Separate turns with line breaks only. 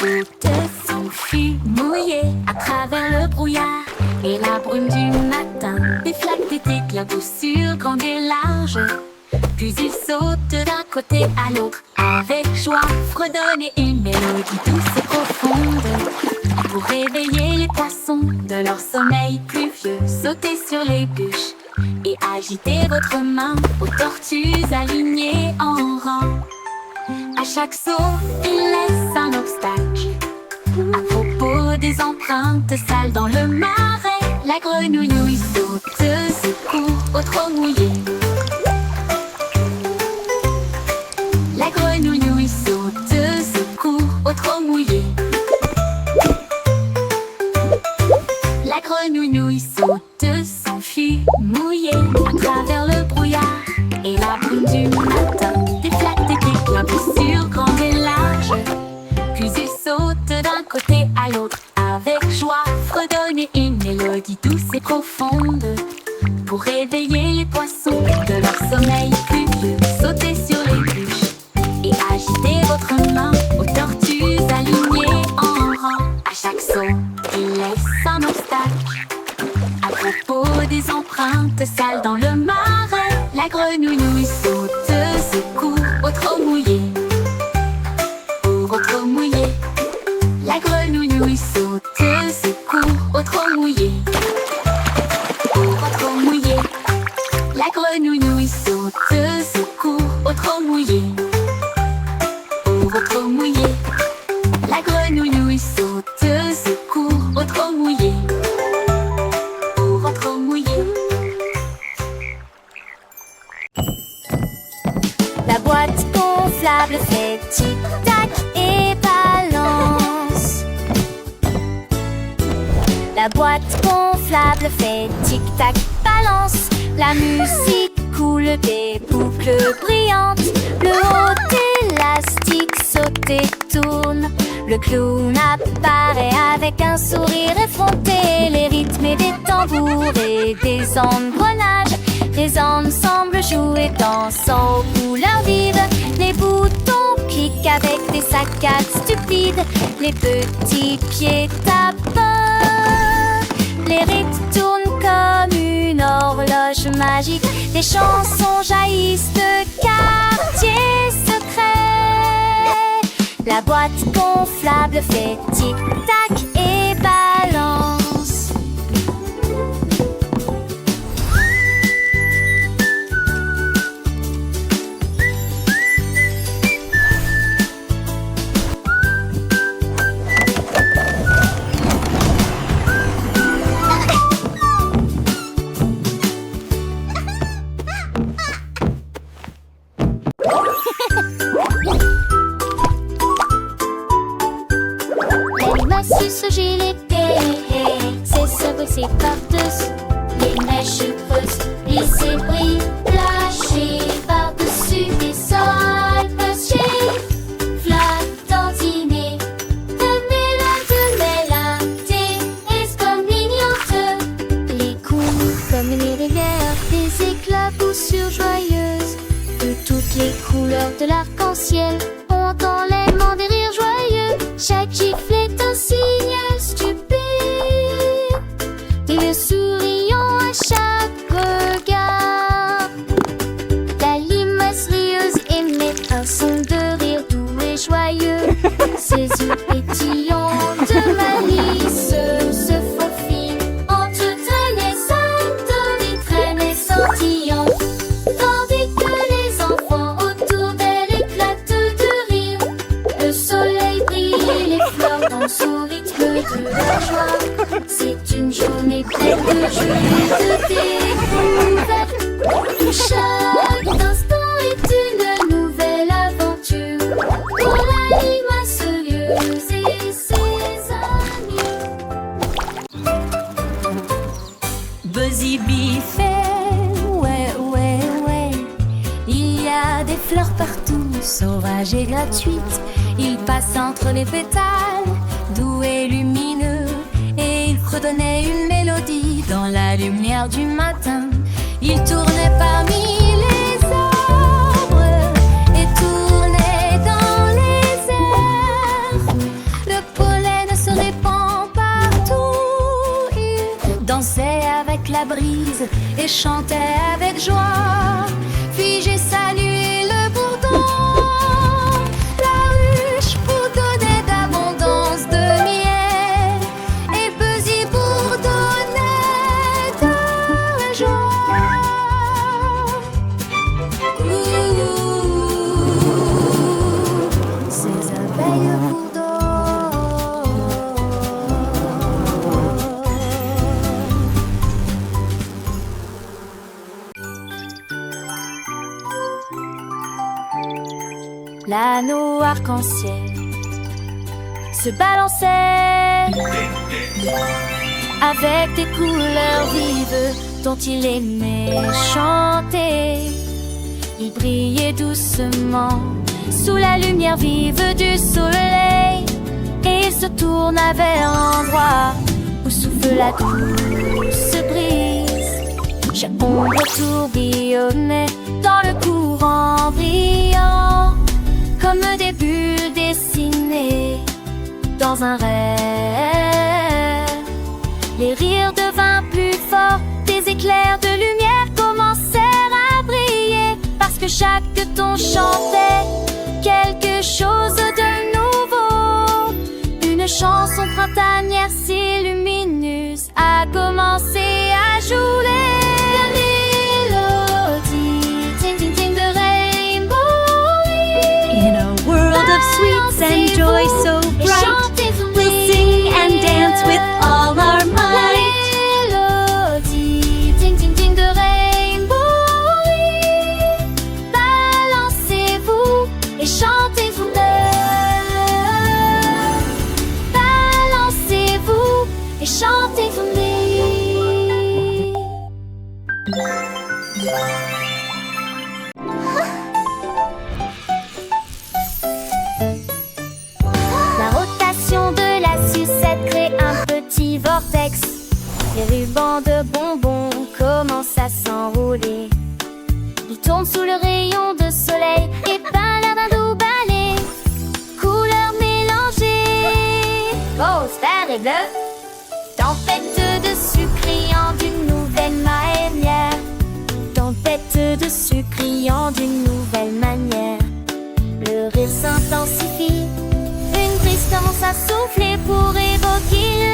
oiseau s'enfuit mouillé à travers le brouillard et la brume du matin. Des flaques d'été bientôt sur grande et large. Puis il saute d'un côté à l'autre avec joie, fredonner une mélodie douce et profonde. Pour réveiller les poissons de leur sommeil pluvieux, sautez sur les bûches et agitez votre main aux tortues alignées en rang. À chaque saut, il laisse un obstacle. À propos des empreintes sales dans le marais, la grenouille saute, secoue au trop mouillé. La grenouille saute, secoue au trop mouillé. La grenouille saute, s'enfuit mouillée à travers le brouillard et la brume du matin. Des flaques d'été bientôt sur grande et large. Puis il saute d'un côté à l'autre avec joie, fredonner une mélodie douce et profonde. Pour réveiller les poissons de leur sommeil pluvieux, sautez sur les bûches et agitez votre main aux tortues alignées en rang. À chaque saut, il laisse un obstacle. À propos des empreintes sales dans le marais, la grenouille saute, secoue au trop mouillé. Au trop mouillé. La grenouille saute, secoue au trop mouillé. Au trop mouillé. La grenouille saute, secoue au trop mouillé. Au trop mouillé. La grenouille saute, secoue au trop mouillé. Au trop mouillé.
La boîte gonflable fait tic-tac et balance. La boîte gonflable fait tic-tac, balance. La musique coule des boucles brillantes. Le haut élastique saute et tourne. Le clown apparaît avec un sourire effronté. Les rythmes et des tambours et des engrenages résonnent, semblent jouer, dansant aux couleurs vives. Les boutons cliquent avec des saccades stupides. Les petits pieds tapent. Les rythmes tournent comme une horloge magique. Des chansons jaillissent de quartiers secrets. La boîte gonflable fait tic-tac et balance. Ce gilet, c'est sobre, c'est par-dessus. Les mèches creuses, lissées, brillent, lâchées par-dessus des sols pochés. Flatantiner, de mélin, des comme mignonnes. Les coups comme les rivières, des éclaboussures joyeuses. De toutes les couleurs de l'arc-en-ciel, on entend l'aimant des rires joyeux. Chaque gifle est un signal stupide. Et le souriant à chaque regard. La limace rieuse émet un son de rire doux et joyeux. Ses yeux pétillants de malice se faufilent entre traînées saines, traînées sortillantes. Tandis que les enfants autour d'elle éclatent de rire. Le soleil brille et les fleurs dansent au rythme de la joie. C'est une journée pleine de jeux et de découvertes. Chaque instant est une nouvelle aventure pour la limace rieuse et ses amis.
Buzzy Bee fait ouais. Il y a des fleurs partout, sauvages et gratuites. Il passe entre les pétales, doux et lumineux. Et il fredonnait une mélodie dans la lumière du matin. Il tournait parmi les arbres et tournait dans les airs. Le
et chantait avec joie. Figé saluait le bourdon. La ruche bourdonnait d'abondance de miel et Busy bourdonnait de joie. Ces abeilles l'anneau arc-en-ciel se balançait avec des couleurs vives dont il aimait chanter. Il brillait doucement sous la lumière vive du soleil et il se tourna vers l'endroit où souffle la douce brise. Chaque ombre tourbillonnait dans le courant brillant comme des bulles dessinées dans un rêve. Les rires devinrent plus forts, des éclairs de lumière commencèrent à briller parce que chaque ton chantait quelque chose de nouveau. Une chanson printanière si lumineuse a commencé à jouer.
Sweets and joy so bright, we'll sing and dance with all our might.
Mélodie, ding ding ding de rainbow. Balancez-vous et chantez-vous-le. Balancez-vous et chantez-vous-le. Vortex, les rubans de bonbons commencent à s'enrouler. Ils tournent sous le rayon de soleil et peint l'air d'un doux balai. Couleurs mélangées, rose, vert et bleu. Tempête de sucre criant d'une nouvelle manière. Tempête de sucre criant d'une nouvelle manière. Le rire s'intensifie, une brise commence à souffler pour évoquer